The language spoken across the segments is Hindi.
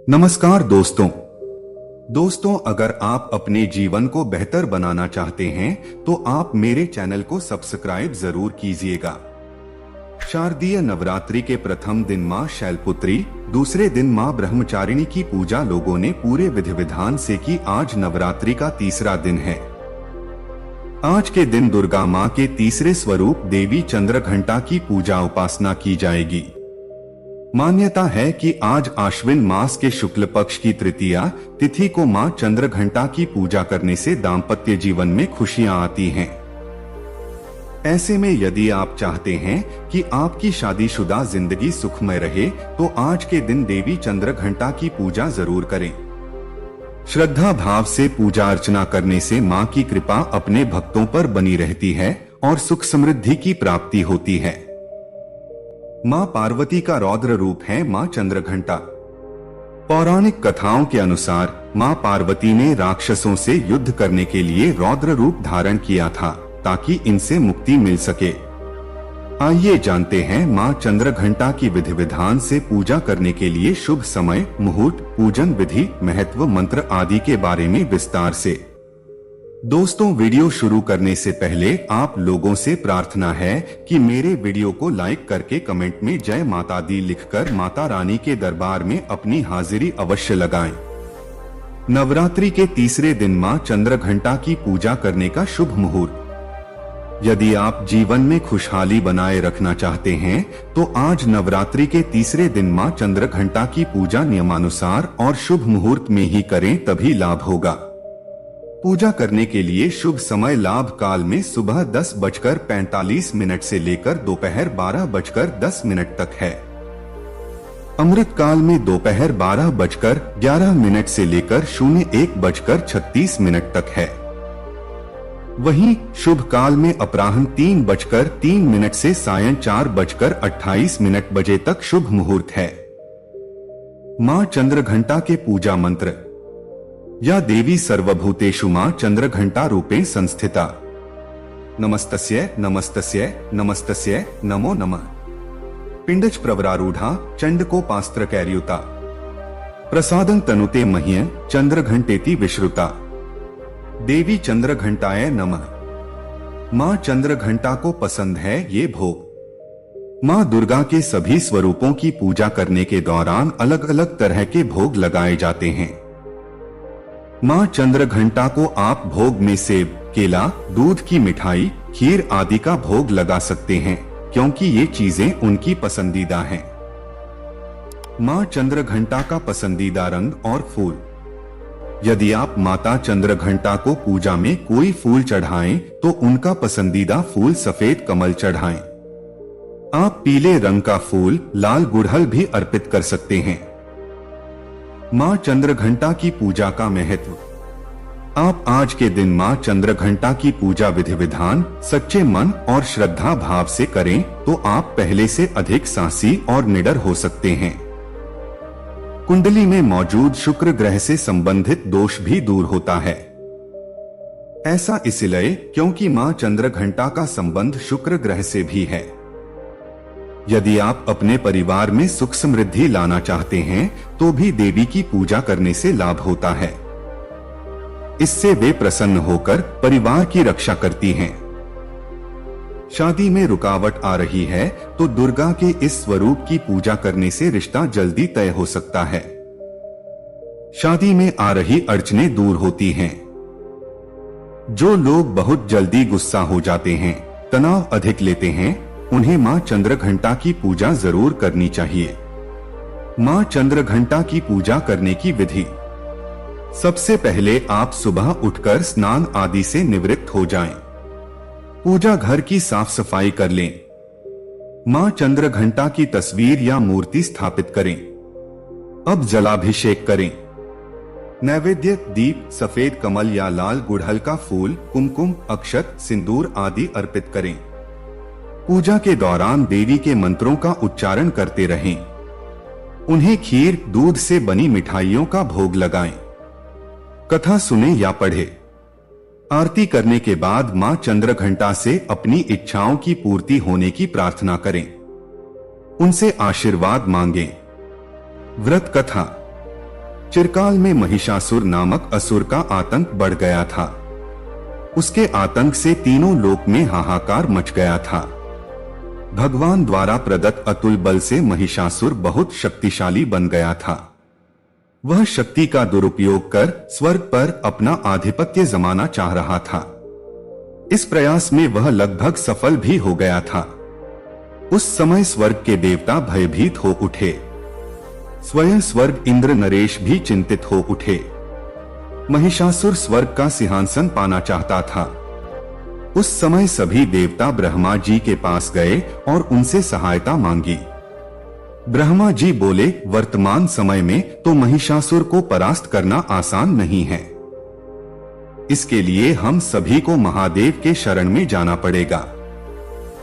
नमस्कार दोस्तों, अगर आप अपने जीवन को बेहतर बनाना चाहते हैं तो आप मेरे चैनल को सब्सक्राइब जरूर कीजिएगा। शारदीय नवरात्रि के प्रथम दिन मां शैलपुत्री, दूसरे दिन मां ब्रह्मचारिणी की पूजा लोगों ने पूरे विधि विधान से की। आज नवरात्रि का तीसरा दिन है। आज के दिन दुर्गा मां के तीसरे स्वरूप देवी चंद्रघंटा की पूजा उपासना की जाएगी। मान्यता है कि आज आश्विन मास के शुक्ल पक्ष की तृतीया तिथि को मां चंद्रघंटा की पूजा करने से दाम्पत्य जीवन में खुशियां आती हैं। ऐसे में यदि आप चाहते हैं कि आपकी शादीशुदा जिंदगी सुखमय रहे तो आज के दिन देवी चंद्रघंटा की पूजा जरूर करें। श्रद्धा भाव से पूजा अर्चना करने से मां की कृपा अपने भक्तों पर बनी रहती है और सुख समृद्धि की प्राप्ति होती है। मां पार्वती का रौद्र रूप है मां चंद्रघंटा। पौराणिक कथाओं के अनुसार मां पार्वती ने राक्षसों से युद्ध करने के लिए रौद्र रूप धारण किया था ताकि इनसे मुक्ति मिल सके। आइए जानते हैं मां चंद्रघंटा की विधि विधान से पूजा करने के लिए शुभ समय, मुहूर्त, पूजन विधि, महत्व, मंत्र आदि के बारे में विस्तार से। दोस्तों, वीडियो शुरू करने से पहले आप लोगों से प्रार्थना है कि मेरे वीडियो को लाइक करके कमेंट में जय माता दी लिखकर माता रानी के दरबार में अपनी हाजिरी अवश्य लगाएं। नवरात्रि के तीसरे दिन मां चंद्रघंटा की पूजा करने का शुभ मुहूर्त। यदि आप जीवन में खुशहाली बनाए रखना चाहते हैं तो आज नवरात्रि के तीसरे दिन मां चंद्रघंटा की पूजा नियमानुसार और शुभ मुहूर्त में ही करें, तभी लाभ होगा। पूजा करने के लिए शुभ समय लाभ काल में सुबह 10:45 से लेकर दोपहर 12:10 तक है। अमृत काल में दोपहर 12:11 से लेकर 01:36 तक है। वहीं शुभ काल में अपराह्न 3:03 से सायं 4:28 बजे तक शुभ मुहूर्त है। मां चंद्रघंटा के पूजा मंत्र। या देवी सर्वभूतेषु मां चंद्रघंटा रूपे संस्थिता। नमस्तस्यै नमस्तस्यै नमस्तस्यै नमो नमः। पिंडच प्रवरारूढ़ा चंडकोपास्त्रकैर्युता। प्रसादं तनुते मह्य चंद्रघंटेति विश्रुता। देवी चंद्रघंटाय नमः। मां चंद्रघंटा को पसंद है ये भोग। मां दुर्गा के सभी स्वरूपों की पूजा करने के दौरान अलग अलग तरह के भोग लगाए जाते हैं। मां चंद्रघंटा को आप भोग में सेब, केला, दूध की मिठाई, खीर आदि का भोग लगा सकते हैं क्योंकि ये चीजें उनकी पसंदीदा हैं। मां चंद्रघंटा का पसंदीदा रंग और फूल। यदि आप माता चंद्रघंटा को पूजा में कोई फूल चढ़ाएं तो उनका पसंदीदा फूल सफेद कमल चढ़ाएं। आप पीले रंग का फूल, लाल गुड़हल भी अर्पित कर सकते हैं। मां चंद्रघंटा की पूजा का महत्व। आप आज के दिन मां चंद्रघंटा की पूजा विधि विधान सच्चे मन और श्रद्धा भाव से करें तो आप पहले से अधिक साहसी और निडर हो सकते हैं। कुंडली में मौजूद शुक्र ग्रह से संबंधित दोष भी दूर होता है। ऐसा इसलिए क्योंकि मां चंद्रघंटा का संबंध शुक्र ग्रह से भी है। यदि आप अपने परिवार में सुख समृद्धि लाना चाहते हैं तो भी देवी की पूजा करने से लाभ होता है। इससे वे प्रसन्न होकर परिवार की रक्षा करती हैं। शादी में रुकावट आ रही है तो दुर्गा के इस स्वरूप की पूजा करने से रिश्ता जल्दी तय हो सकता है। शादी में आ रही अड़चनें दूर होती हैं। जो लोग बहुत जल्दी गुस्सा हो जाते हैं, तनाव अधिक लेते हैं, उन्हें मां चंद्रघंटा की पूजा जरूर करनी चाहिए। मां चंद्रघंटा की पूजा करने की विधि। सबसे पहले आप सुबह उठकर स्नान आदि से निवृत्त हो जाएं। पूजा घर की साफ सफाई कर लें। मां चंद्रघंटा की तस्वीर या मूर्ति स्थापित करें। अब जलाभिषेक करें। नैवेद्य, दीप, सफेद कमल या लाल गुड़हल का फूल, कुमकुम, अक्षत, सिंदूर आदि अर्पित करें। पूजा के दौरान देवी के मंत्रों का उच्चारण करते रहें। उन्हें खीर, दूध से बनी मिठाइयों का भोग लगाएं। कथा सुने या पढ़े। आरती करने के बाद मां चंद्रघंटा से अपनी इच्छाओं की पूर्ति होने की प्रार्थना करें। उनसे आशीर्वाद मांगें। व्रत कथा। चिरकाल में महिषासुर नामक असुर का आतंक बढ़ गया था। उसके आतंक से तीनों लोक में हाहाकार मच गया था। भगवान द्वारा प्रदत्त अतुल बल से महिषासुर बहुत शक्तिशाली बन गया था। वह शक्ति का दुरुपयोग कर स्वर्ग पर अपना आधिपत्य जमाना चाह रहा था। इस प्रयास में वह लगभग सफल भी हो गया था। उस समय स्वर्ग के देवता भयभीत हो उठे। स्वयं स्वर्ग इंद्र नरेश भी चिंतित हो उठे। महिषासुर स्वर्ग का सिंहासन पाना चाहता था। उस समय सभी देवता ब्रह्मा जी के पास गए और उनसे सहायता मांगी। ब्रह्मा जी बोले, वर्तमान समय में तो महिषासुर को परास्त करना आसान नहीं है। इसके लिए हम सभी को महादेव के शरण में जाना पड़ेगा।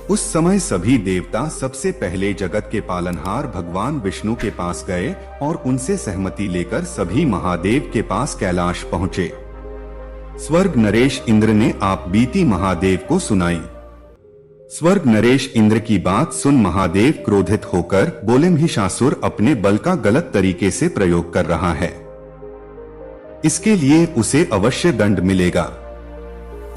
उस समय सभी देवता सबसे पहले जगत के पालनहार भगवान विष्णु के पास गए और उनसे सहमति लेकर सभी महादेव के पास कैलाश पहुंचे। स्वर्ग नरेश इंद्र ने आप बीती महादेव को सुनाई। स्वर्ग नरेश इंद्र की बात सुन महादेव क्रोधित होकर बोले, महिषासुर अपने बल का गलत तरीके से प्रयोग कर रहा है। इसके लिए उसे अवश्य दंड मिलेगा।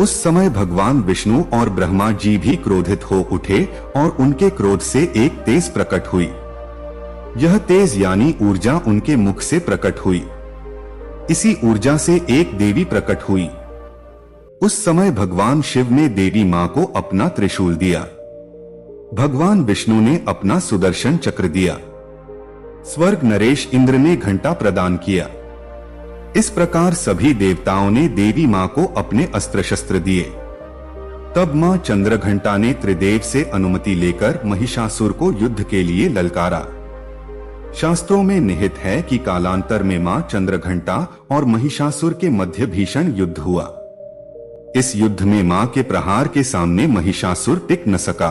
उस समय भगवान विष्णु और ब्रह्मा जी भी क्रोधित हो उठे और उनके क्रोध से एक तेज प्रकट हुई। यह तेज यानी ऊर्जा उनके मुख से प्रकट हुई। इसी ऊर्जा से एक देवी प्रकट हुई। उस समय भगवान शिव ने देवी मां को अपना त्रिशूल दिया। भगवान विष्णु ने अपना सुदर्शन चक्र दिया। स्वर्ग नरेश इंद्र ने घंटा प्रदान किया। इस प्रकार सभी देवताओं ने देवी मां को अपने अस्त्र शस्त्र दिए। तब मां चंद्रघंटा ने त्रिदेव से अनुमति लेकर महिषासुर को युद्ध के लिए ललकारा। शास्त्रों में निहित है कि कालांतर में मां चंद्रघंटा और महिषासुर के मध्य भीषण युद्ध हुआ। इस युद्ध में मां के प्रहार के सामने महिषासुर टिक न सका।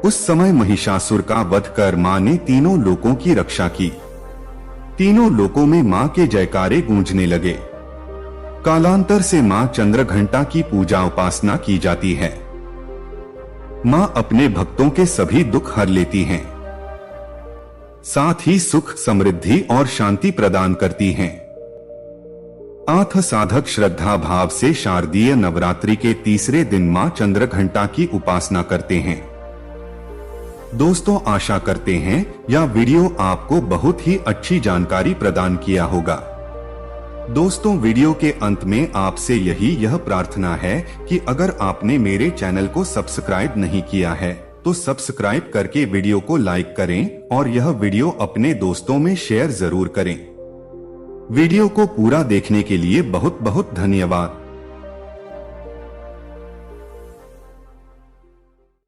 उस समय महिषासुर का वध कर मां ने तीनों लोकों की रक्षा की। तीनों लोकों में मां के जयकारे गूंजने लगे। कालांतर से मां चंद्रघंटा की पूजा उपासना की जाती है। मां अपने भक्तों के सभी दुख हर लेती हैं। साथ ही सुख, समृद्धि और शांति प्रदान करती हैं। आथ साधक श्रद्धा भाव से शारदीय नवरात्रि के तीसरे दिन मां चंद्रघंटा की उपासना करते हैं। दोस्तों, आशा करते हैं यह वीडियो आपको बहुत ही अच्छी जानकारी प्रदान किया होगा। दोस्तों, वीडियो के अंत में आपसे यह प्रार्थना है कि अगर आपने मेरे चैनल को सब्सक्राइब नहीं किया है तो सब्सक्राइब करके वीडियो को लाइक करें और यह वीडियो अपने दोस्तों में शेयर जरूर करें। वीडियो को पूरा देखने के लिए बहुत बहुत धन्यवाद।